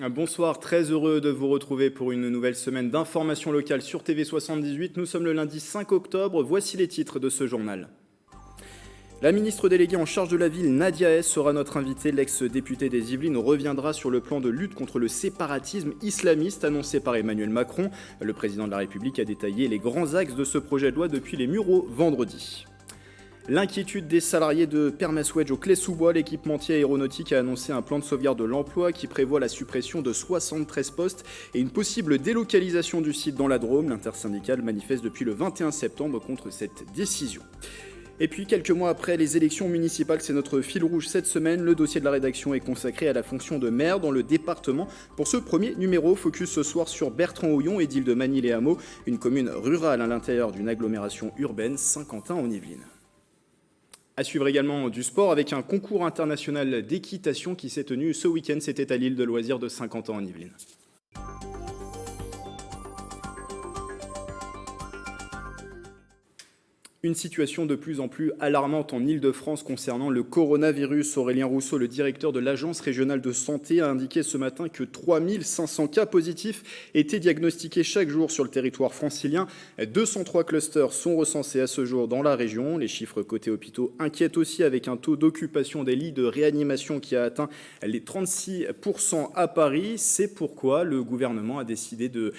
Bonsoir, très heureux de vous retrouver pour une nouvelle semaine d'information locale sur TV78. Nous sommes le lundi 5 octobre, voici les titres de ce journal. La ministre déléguée en charge de la ville, Nadia S, sera notre invitée. L'ex-députée des Yvelines reviendra sur le plan de lutte contre le séparatisme islamiste annoncé par Emmanuel Macron. Le président de la République a détaillé les grands axes de ce projet de loi depuis les Mureaux vendredi. L'inquiétude des salariés de Permeswedge au Clé-sous-Bois, l'équipementier aéronautique a annoncé un plan de sauvegarde de l'emploi qui prévoit la suppression de 73 postes et une possible délocalisation du site dans la Drôme. L'intersyndicale manifeste depuis le 21 septembre contre cette décision. Et puis, quelques mois après les élections municipales, c'est notre fil rouge cette semaine. Le dossier de la rédaction est consacré à la fonction de maire dans le département. Pour ce premier numéro, focus ce soir sur Bertrand-Houillon, édile de Magny-les-Hameaux, une commune rurale à l'intérieur d'une agglomération urbaine, Saint-Quentin-en-Yvelines. À suivre également du sport avec un concours international d'équitation qui s'est tenu ce week-end. C'était à l'île de loisirs de Saint-Quentin-en-Yvelines. Une situation de plus en plus alarmante en Île-de-France concernant le coronavirus. Aurélien Rousseau, le directeur de l'Agence régionale de santé, a indiqué ce matin que 3500 cas positifs étaient diagnostiqués chaque jour sur le territoire francilien. 203 clusters sont recensés à ce jour dans la région. Les chiffres côté hôpitaux inquiètent aussi avec un taux d'occupation des lits de réanimation qui a atteint les 36% à Paris. C'est pourquoi le gouvernement a décidé de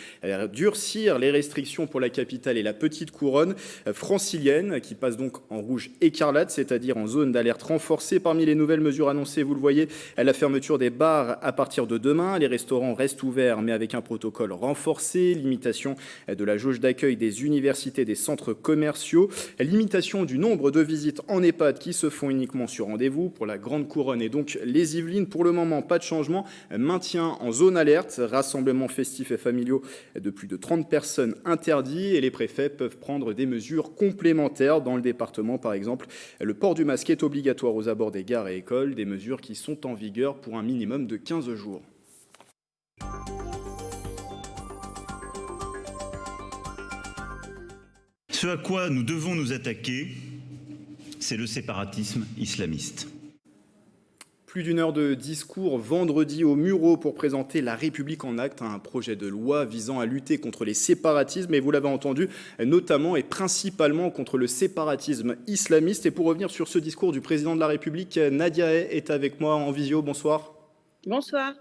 durcir les restrictions pour la capitale et la petite couronne francilienne, qui passe donc en rouge écarlate, c'est-à-dire en zone d'alerte renforcée. Parmi les nouvelles mesures annoncées, vous le voyez, la fermeture des bars à partir de demain. Les restaurants restent ouverts, mais avec un protocole renforcé. Limitation de la jauge d'accueil des universités, des centres commerciaux. Limitation du nombre de visites en EHPAD qui se font uniquement sur rendez-vous. Pour la Grande Couronne et donc les Yvelines, pour le moment, pas de changement. Maintien en zone alerte. Rassemblements festifs et familiaux de plus de 30 personnes interdits. Et les préfets peuvent prendre des mesures complémentaires. Dans le département, par exemple, le port du masque est obligatoire aux abords des gares et écoles, des mesures qui sont en vigueur pour un minimum de 15 jours. Ce à quoi nous devons nous attaquer, c'est le séparatisme islamiste. Plus d'une heure de discours vendredi aux Mureaux pour présenter La République en acte, un projet de loi visant à lutter contre les séparatismes, et vous l'avez entendu, notamment et principalement contre le séparatisme islamiste. Et pour revenir sur ce discours du président de la République, Nadia est avec moi en visio. Bonsoir. Bonsoir.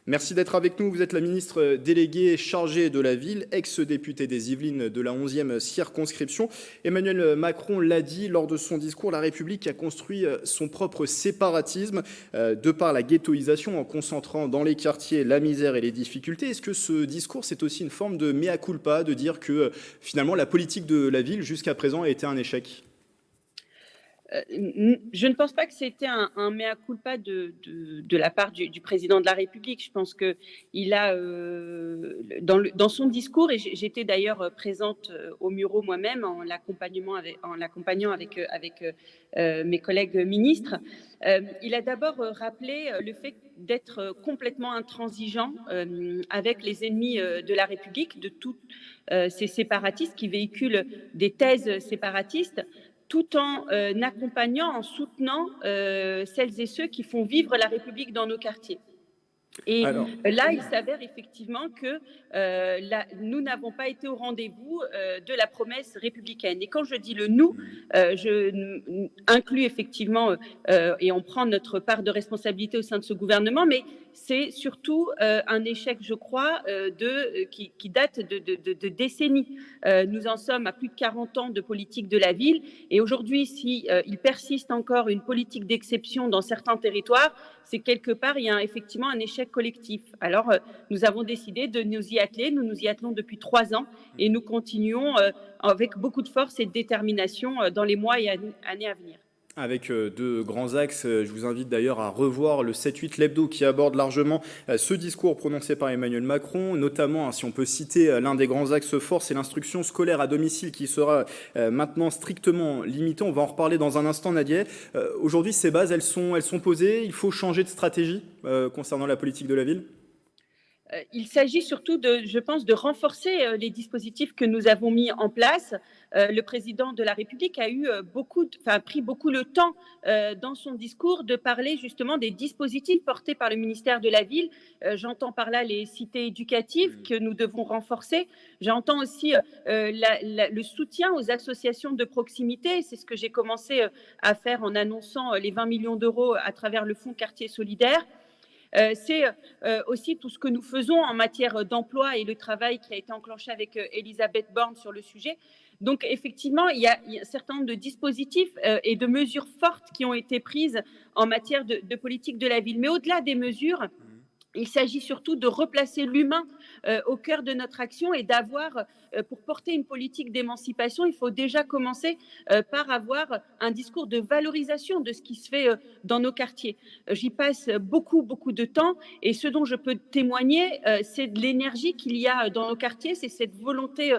Merci d'être avec nous. Vous êtes la ministre déléguée chargée de la ville, ex-députée des Yvelines de la 11e circonscription. Emmanuel Macron l'a dit lors de son discours, la République a construit son propre séparatisme de par la ghettoisation en concentrant dans les quartiers la misère et les difficultés. Est-ce que ce discours, c'est aussi une forme de mea culpa, de dire que finalement la politique de la ville jusqu'à présent a été un échec ? Je ne pense pas que c'était un mea culpa de la part du président de la République. Je pense qu'il a, dans son discours, et j'étais d'ailleurs présente au Mureaux moi-même en l'accompagnant avec mes collègues ministres, il a d'abord rappelé le fait d'être complètement intransigeant avec les ennemis de la République, de tous ces séparatistes qui véhiculent des thèses séparatistes, tout en accompagnant, en soutenant celles et ceux qui font vivre la République dans nos quartiers. Et là, il s'avère effectivement que nous n'avons pas été au rendez-vous de la promesse républicaine. Et quand je dis le nous, je inclus effectivement et on prend notre part de responsabilité au sein de ce gouvernement, mais c'est surtout un échec, je crois, qui date de décennies. Nous en sommes à plus de 40 ans de politique de la ville. Et aujourd'hui, il persiste encore une politique d'exception dans certains territoires, c'est quelque part, il y a effectivement un échec collectif. Alors, nous avons décidé de nous y atteler. Nous nous y attelons depuis 3 ans et nous continuons avec beaucoup de force et de détermination dans les mois et années à venir. Avec deux grands axes, je vous invite d'ailleurs à revoir le 7-8 l'hebdo qui aborde largement ce discours prononcé par Emmanuel Macron, notamment, si on peut citer l'un des grands axes forts, c'est l'instruction scolaire à domicile qui sera maintenant strictement limitée. On va en reparler dans un instant, Nadia. Aujourd'hui, ces bases, elles sont posées. Il faut changer de stratégie concernant la politique de la ville ? Il s'agit surtout je pense, de renforcer les dispositifs que nous avons mis en place. Le président de la République a pris beaucoup le temps dans son discours de parler justement des dispositifs portés par le ministère de la Ville. J'entends par là les cités éducatives que nous devons renforcer. J'entends aussi le soutien aux associations de proximité. C'est ce que j'ai commencé à faire en annonçant les 20 millions d'euros à travers le Fonds Quartier Solidaire. C'est aussi tout ce que nous faisons en matière d'emploi et le travail qui a été enclenché avec Elisabeth Borne sur le sujet. Donc effectivement, il y a un certain nombre de dispositifs et de mesures fortes qui ont été prises en matière de politique de la ville. Mais au-delà des mesures, il s'agit surtout de replacer l'humain au cœur de notre action et d'avoir, pour porter une politique d'émancipation, il faut déjà commencer par avoir un discours de valorisation de ce qui se fait dans nos quartiers. J'y passe beaucoup, beaucoup de temps et ce dont je peux témoigner, c'est de l'énergie qu'il y a dans nos quartiers, c'est cette volonté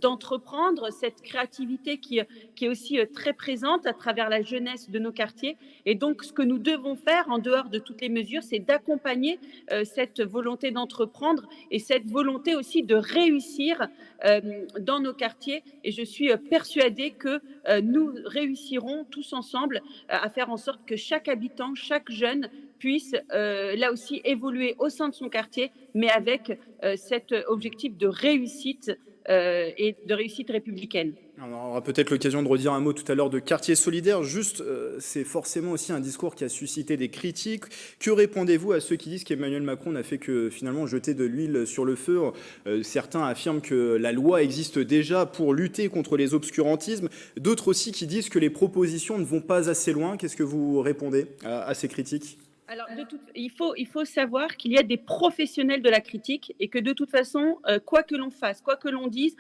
d'entreprendre, cette créativité qui est aussi très présente à travers la jeunesse de nos quartiers. Et donc, ce que nous devons faire, en dehors de toutes les mesures, c'est d'accompagner cette volonté d'entreprendre et cette volonté aussi de réussir dans nos quartiers. Et je suis persuadée que nous réussirons tous ensemble à faire en sorte que chaque habitant, chaque jeune puisse là aussi évoluer au sein de son quartier, mais avec cet objectif de réussite et de réussite républicaine. Alors, on aura peut-être l'occasion de redire un mot tout à l'heure de quartier solidaire. Juste, c'est forcément aussi un discours qui a suscité des critiques. Que répondez-vous à ceux qui disent qu'Emmanuel Macron n'a fait que finalement jeter de l'huile sur le feu? Certains affirment que la loi existe déjà pour lutter contre les obscurantismes. D'autres aussi qui disent que les propositions ne vont pas assez loin. Qu'est-ce que vous répondez à ces critiques? Alors, il faut savoir qu'il y a des professionnels de la critique et que de toute façon, quoi que l'on fasse, quoi que l'on dise,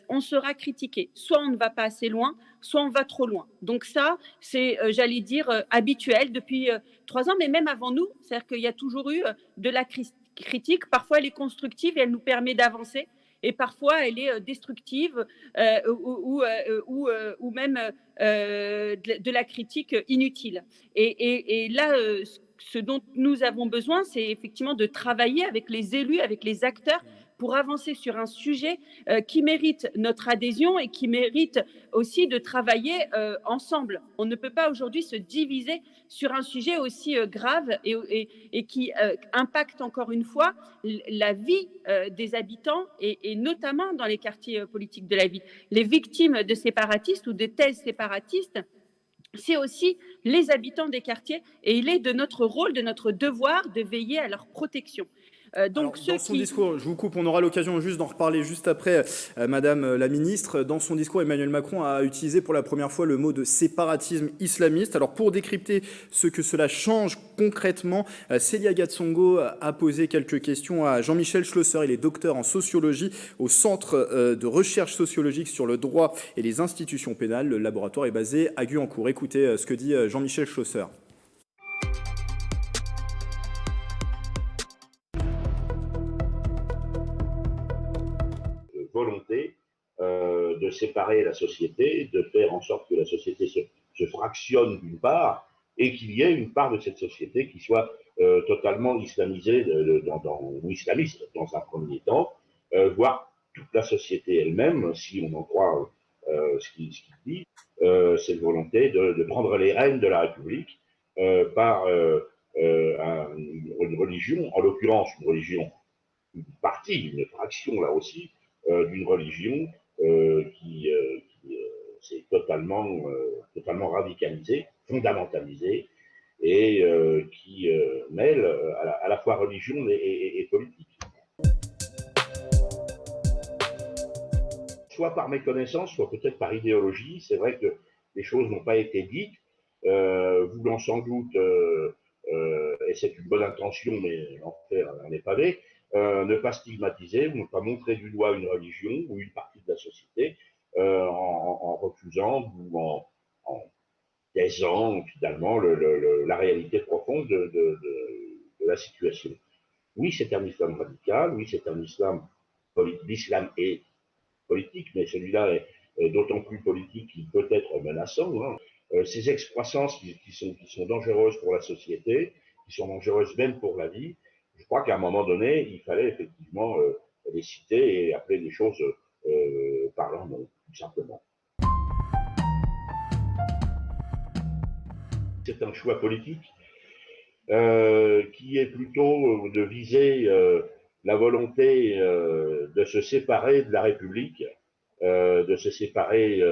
on sera critiqué. Soit on ne va pas assez loin, soit on va trop loin. Donc ça, c'est, j'allais dire, habituel depuis 3 ans, mais même avant nous. C'est-à-dire qu'il y a toujours eu de la critique. Parfois, elle est constructive et elle nous permet d'avancer. Et parfois, elle est destructive ou même de la critique inutile. Et là, ce dont nous avons besoin, c'est effectivement de travailler avec les élus, avec les acteurs, pour avancer sur un sujet qui mérite notre adhésion et qui mérite aussi de travailler ensemble. On ne peut pas aujourd'hui se diviser sur un sujet aussi grave et qui impacte encore une fois la vie des habitants et notamment dans les quartiers politiques de la ville. Les victimes de séparatistes ou de thèses séparatistes, c'est aussi les habitants des quartiers et il est de notre rôle, de notre devoir de veiller à leur protection. Donc, dans son discours, je vous coupe, on aura l'occasion juste d'en reparler juste après, Madame la Ministre. Dans son discours, Emmanuel Macron a utilisé pour la première fois le mot de séparatisme islamiste. Alors pour décrypter ce que cela change concrètement, Célia Gatsongo a posé quelques questions à Jean-Michel Schlosser. Il est docteur en sociologie au Centre de recherche sociologique sur le droit et les institutions pénales. Le laboratoire est basé à Guyancourt. Écoutez ce que dit Jean-Michel Schlosser. Volonté de séparer la société, de faire en sorte que la société se fractionne d'une part et qu'il y ait une part de cette société qui soit totalement islamisée ou islamiste dans un premier temps, voire toute la société elle-même, si on en croit ce qu'il dit, cette volonté de prendre les rênes de la République par une religion, en l'occurrence une religion, une partie, une fraction là aussi, d'une religion qui s'est totalement radicalisée, fondamentalisée, et qui mêle à la fois religion et politique. Soit par méconnaissance, soit peut-être par idéologie. C'est vrai que les choses n'ont pas été dites, voulant sans doute, et c'est une bonne intention, mais l'enfer en est pavé, ne pas stigmatiser ou ne pas montrer du doigt une religion ou une partie de la société en refusant ou en taisant finalement la réalité profonde de la situation. Oui, c'est un islam radical, oui, c'est un islam l'islam est politique, mais celui-là est d'autant plus politique qu'il peut être menaçant. Hein. Ces excroissances qui sont dangereuses pour la société, qui sont dangereuses même pour la vie, je crois qu'à un moment donné, il fallait effectivement les citer et appeler les choses par leur nom, tout simplement. C'est un choix politique qui est plutôt de viser la volonté de se séparer de la République, de se séparer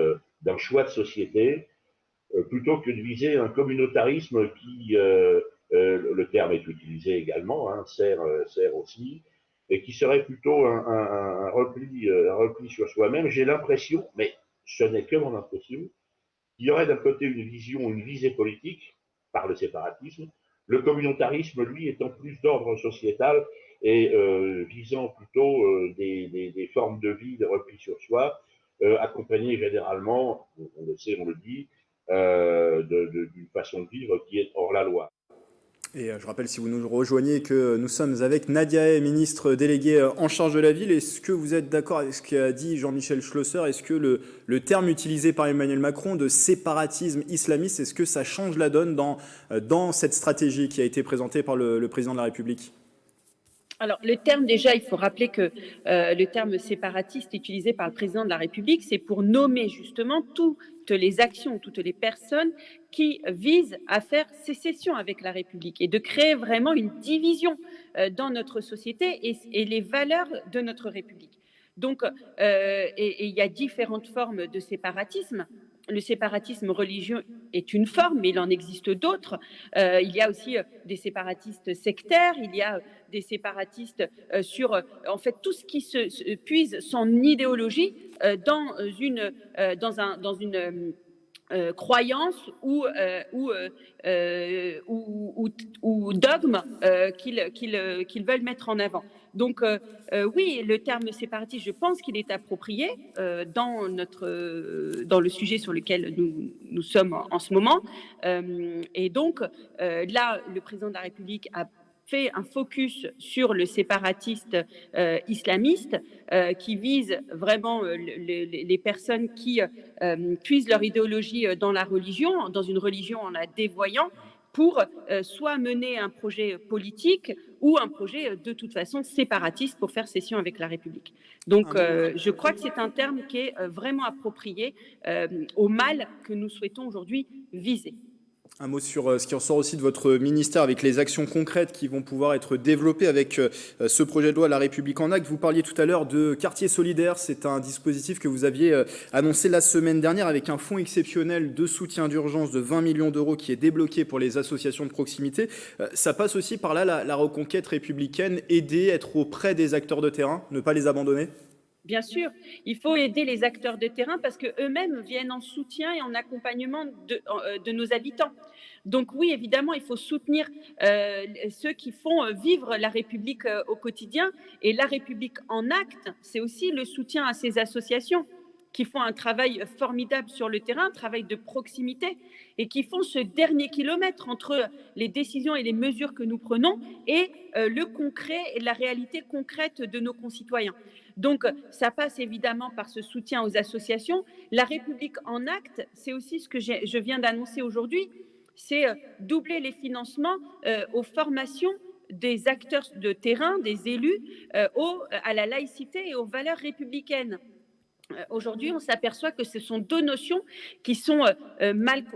d'un choix de société, plutôt que de viser un communautarisme qui, le terme est utilisé également, hein, sert aussi, et qui serait plutôt un repli sur soi-même. J'ai l'impression, mais ce n'est que mon impression, qu'il y aurait d'un côté une vision, une visée politique par le séparatisme, le communautarisme, lui, étant plus d'ordre sociétal et visant plutôt des formes de vie, de repli sur soi, accompagnées généralement, on le sait, on le dit, d'une façon de vivre qui est hors la loi. Et je rappelle, si vous nous rejoignez, que nous sommes avec Nadia Hay, ministre déléguée en charge de la ville. Est-ce que vous êtes d'accord avec ce qu'a dit Jean-Michel Schlosser? Est-ce que le terme utilisé par Emmanuel Macron de séparatisme islamiste, est-ce que ça change la donne dans cette stratégie qui a été présentée par le président de la République? Alors, le terme, déjà, il faut rappeler que le terme séparatiste utilisé par le président de la République, c'est pour nommer justement toutes les actions, toutes les personnes qui visent à faire sécession avec la République et de créer vraiment une division dans notre société et les valeurs de notre République. Donc, et il y a différentes formes de séparatisme. Le séparatisme religieux est une forme, mais il en existe d'autres. Il y a aussi des séparatistes sectaires, il y a des séparatistes sur, en fait, tout ce qui se puise son idéologie dans une croyance ou dogme qu'ils veulent mettre en avant. Donc oui, le terme séparatiste, je pense qu'il est approprié dans le sujet sur lequel nous sommes en ce moment. Et donc là, le président de la République a fait un focus sur le séparatiste islamiste qui vise vraiment les personnes qui puisent leur idéologie dans la religion, dans une religion en la dévoyant, pour soit mener un projet politique ou un projet de toute façon séparatiste pour faire cession avec la République. Donc je crois que c'est un terme qui est vraiment approprié au mal que nous souhaitons aujourd'hui viser. Un mot sur ce qui ressort aussi de votre ministère avec les actions concrètes qui vont pouvoir être développées avec ce projet de loi La République en acte. Vous parliez tout à l'heure de quartier solidaire. C'est un dispositif que vous aviez annoncé la semaine dernière avec un fonds exceptionnel de soutien d'urgence de 20 millions d'euros qui est débloqué pour les associations de proximité. Ça passe aussi par là la reconquête républicaine, aider, être auprès des acteurs de terrain, ne pas les abandonner? Bien sûr, il faut aider les acteurs de terrain parce qu'eux-mêmes viennent en soutien et en accompagnement de nos habitants. Donc oui, évidemment, il faut soutenir ceux qui font vivre la République au quotidien. Et la République en acte, c'est aussi le soutien à ces associations qui font un travail formidable sur le terrain, un travail de proximité, et qui font ce dernier kilomètre entre les décisions et les mesures que nous prenons et le concret et la réalité concrète de nos concitoyens. Donc, ça passe évidemment par ce soutien aux associations. La République en acte, c'est aussi ce que je viens d'annoncer aujourd'hui, c'est doubler les financements aux formations des acteurs de terrain, des élus, à la laïcité et aux valeurs républicaines. Aujourd'hui, on s'aperçoit que ce sont deux notions qui sont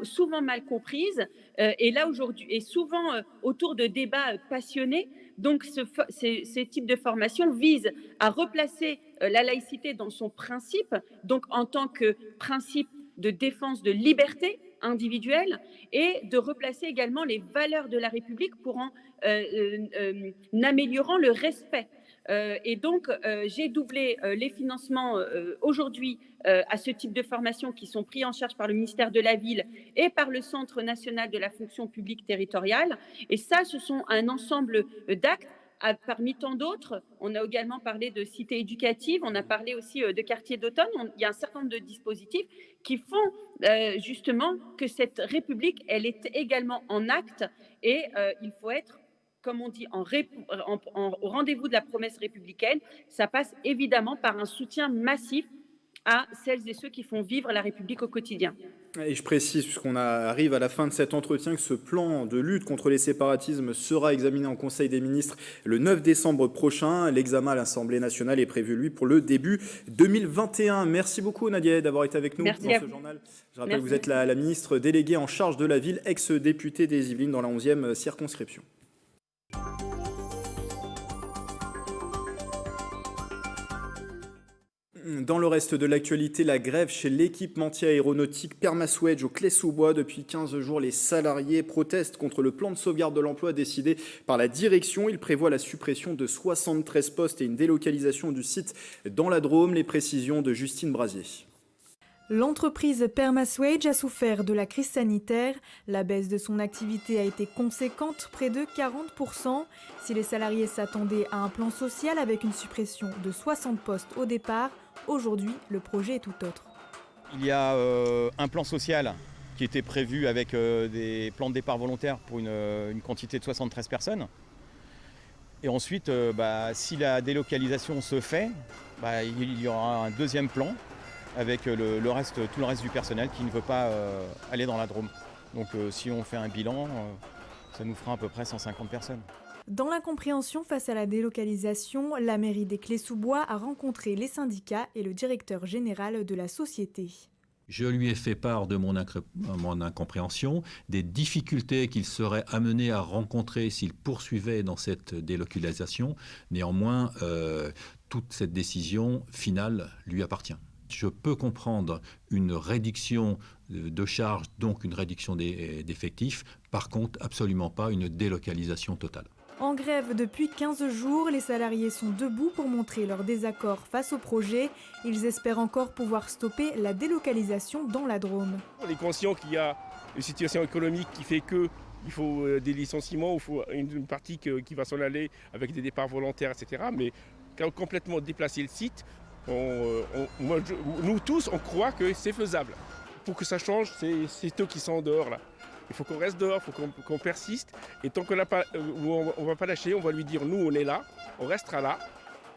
souvent mal comprises et là aujourd'hui, et souvent autour de débats passionnés. Donc, ces types de formations visent à replacer la laïcité dans son principe, donc en tant que principe de défense de liberté individuelle, et de replacer également les valeurs de la République pour en améliorant le respect. Et donc, j'ai doublé les financements aujourd'hui à ce type de formation qui sont pris en charge par le ministère de la Ville et par le Centre national de la fonction publique territoriale. Et ça, ce sont un ensemble d'actes. Parmi tant d'autres, on a également parlé de cité éducative, on a parlé aussi de quartier d'automne. Il y a un certain nombre de dispositifs qui font justement que cette République, elle est également en acte et il faut être, comme on dit, au rendez-vous de la promesse républicaine. Ça passe évidemment par un soutien massif à celles et ceux qui font vivre la République au quotidien. Et je précise, puisqu'on arrive à la fin de cet entretien, que ce plan de lutte contre les séparatismes sera examiné en Conseil des ministres le 9 décembre prochain. L'examen à l'Assemblée nationale est prévu, lui, pour le début 2021. Merci beaucoup, Nadia, d'avoir été avec nous dans ce journal. Je rappelle que vous êtes la ministre déléguée en charge de la ville, ex-députée des Yvelines dans la 11e circonscription. Dans le reste de l'actualité, la grève chez l'équipementier aéronautique Perma-Swedge au Clé-sous-Bois. Depuis 15 jours, les salariés protestent contre le plan de sauvegarde de l'emploi décidé par la direction. Il prévoit la suppression de 73 postes et une délocalisation du site dans la Drôme. Les précisions de Justine Brasier. L'entreprise Perma-Swedge a souffert de la crise sanitaire. La baisse de son activité a été conséquente, près de 40%. Si les salariés s'attendaient à un plan social avec une suppression de 60 postes au départ, aujourd'hui, le projet est tout autre. Il y a un plan social qui était prévu avec des plans de départ volontaires pour une quantité de 73 personnes. Et ensuite, si la délocalisation se fait, il y aura un deuxième plan avec tout le reste du personnel qui ne veut pas aller dans la Drôme. Donc si on fait un bilan, ça nous fera à peu près 150 personnes. Dans l'incompréhension face à la délocalisation, la mairie des Clés-sous-Bois a rencontré les syndicats et le directeur général de la société. Je lui ai fait part de mon incompréhension, des difficultés qu'il serait amené à rencontrer s'il poursuivait dans cette délocalisation. Néanmoins, toute cette décision finale lui appartient. Je peux comprendre une réduction de charges, donc une réduction d'effectifs. Par contre, absolument pas une délocalisation totale. En grève depuis 15 jours, les salariés sont debout pour montrer leur désaccord face au projet. Ils espèrent encore pouvoir stopper la délocalisation dans la Drôme. On est conscient qu'il y a une situation économique qui fait qu'il faut des licenciements, il faut une partie qui va s'en aller avec des départs volontaires, etc. Mais complètement déplacer le site, nous tous, on croit que c'est faisable. Pour que ça change, c'est eux qui sont dehors là. Il faut qu'on reste dehors, il faut qu'on persiste. Et tant qu'on ne va pas lâcher, on va lui dire nous on est là, on restera là.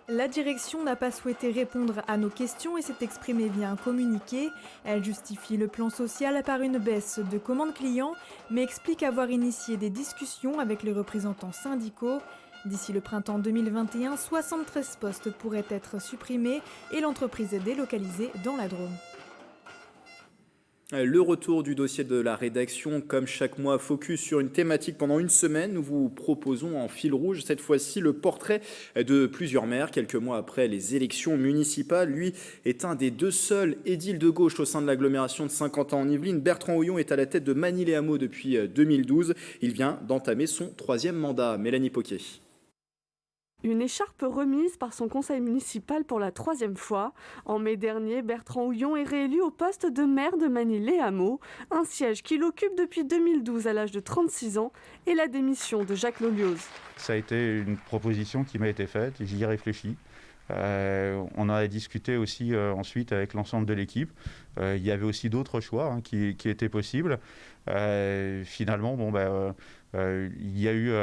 La direction n'a pas souhaité répondre à nos questions et s'est exprimée via un communiqué. Elle justifie le plan social par une baisse de commandes clients, mais explique avoir initié des discussions avec les représentants syndicaux. D'ici le printemps 2021, 73 postes pourraient être supprimés et l'entreprise est délocalisée dans la Drôme. Le retour du dossier de la rédaction, comme chaque mois, focus sur une thématique pendant une semaine. Nous vous proposons en fil rouge, cette fois-ci, le portrait de plusieurs maires. Quelques mois après les élections municipales, lui est un des deux seuls édiles de gauche au sein de l'agglomération de Saint-Quentin en Yvelines. Bertrand Houillon est à la tête de Magny-les-Hameaux depuis 2012. Il vient d'entamer son 3e mandat. Mélanie Poquet. Une écharpe remise par son conseil municipal pour la 3e fois. En mai dernier, Bertrand Houillon est réélu au poste de maire de Magny-les-Hameaux, un siège qu'il occupe depuis 2012 à l'âge de 36 ans et la démission de Jacques Lolioz. Ça a été une proposition qui m'a été faite, j'y ai réfléchi. On en a discuté aussi ensuite avec l'ensemble de l'équipe. Il y avait aussi d'autres choix qui étaient possibles. Finalement, il y a eu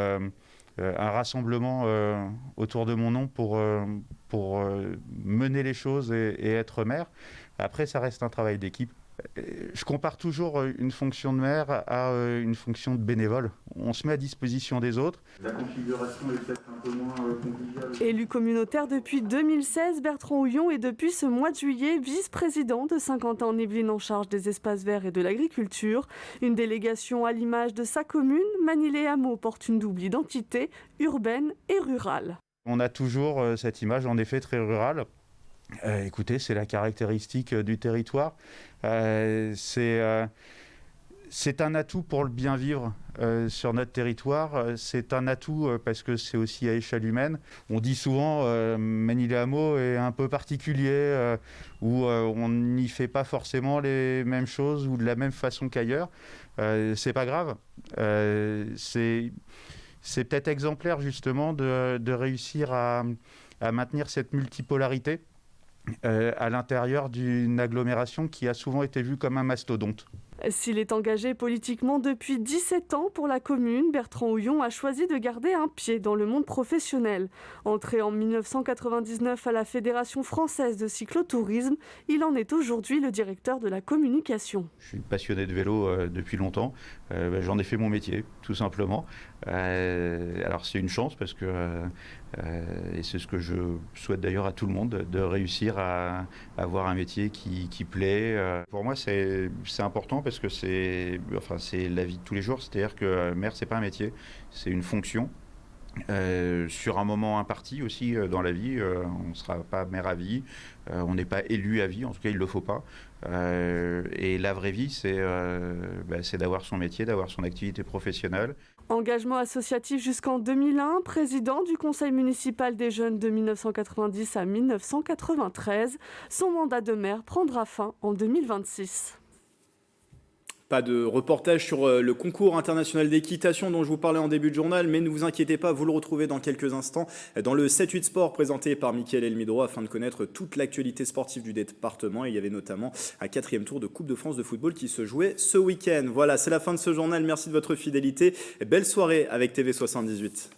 un rassemblement autour de mon nom pour mener les choses et être maire. Après, ça reste un travail d'équipe. Je compare toujours une fonction de maire à une fonction de bénévole. On se met à disposition des autres. La configuration est peut-être un peu moins conviviale. Élu communautaire depuis 2016, Bertrand Houillon est depuis ce mois de juillet vice-président de Saint-Quentin en Yvelines en charge des espaces verts et de l'agriculture. Une délégation à l'image de sa commune, Magny-les-Hameaux porte une double identité, urbaine et rurale. On a toujours cette image en effet très rurale. Écoutez, c'est la caractéristique du territoire. C'est un atout pour le bien vivre sur notre territoire. C'est un atout parce que c'est aussi à échelle humaine. On dit souvent Magny-les-Hameaux est un peu particulier, où on n'y fait pas forcément les mêmes choses ou de la même façon qu'ailleurs. C'est pas grave. C'est peut-être exemplaire justement de réussir à maintenir cette multipolarité à l'intérieur d'une agglomération qui a souvent été vue comme un mastodonte. S'il est engagé politiquement depuis 17 ans pour la commune, Bertrand Houillon a choisi de garder un pied dans le monde professionnel. Entré en 1999 à la Fédération française de cyclotourisme, il en est aujourd'hui le directeur de la communication. Je suis passionné de vélo depuis longtemps. J'en ai fait mon métier, tout simplement. Alors c'est une chance parce que, et c'est ce que je souhaite d'ailleurs à tout le monde, de réussir à avoir un métier qui plaît. Pour moi c'est important parce que c'est la vie de tous les jours. C'est-à-dire que maire c'est pas un métier, c'est une fonction. Sur un moment imparti aussi dans la vie, on ne sera pas maire à vie, on n'est pas élu à vie, en tout cas il ne le faut pas. Et la vraie vie, c'est d'avoir son métier, d'avoir son activité professionnelle. Engagement associatif jusqu'en 2001, président du conseil municipal des jeunes de 1990 à 1993, son mandat de maire prendra fin en 2026. Pas de reportage sur le concours international d'équitation dont je vous parlais en début de journal, mais ne vous inquiétez pas, vous le retrouvez dans quelques instants dans le 7-8 Sport présenté par Mickaël Elmidro afin de connaître toute l'actualité sportive du département. Et il y avait notamment un 4e tour de Coupe de France de football qui se jouait ce week-end. Voilà, c'est la fin de ce journal. Merci de votre fidélité. Belle soirée avec TV78.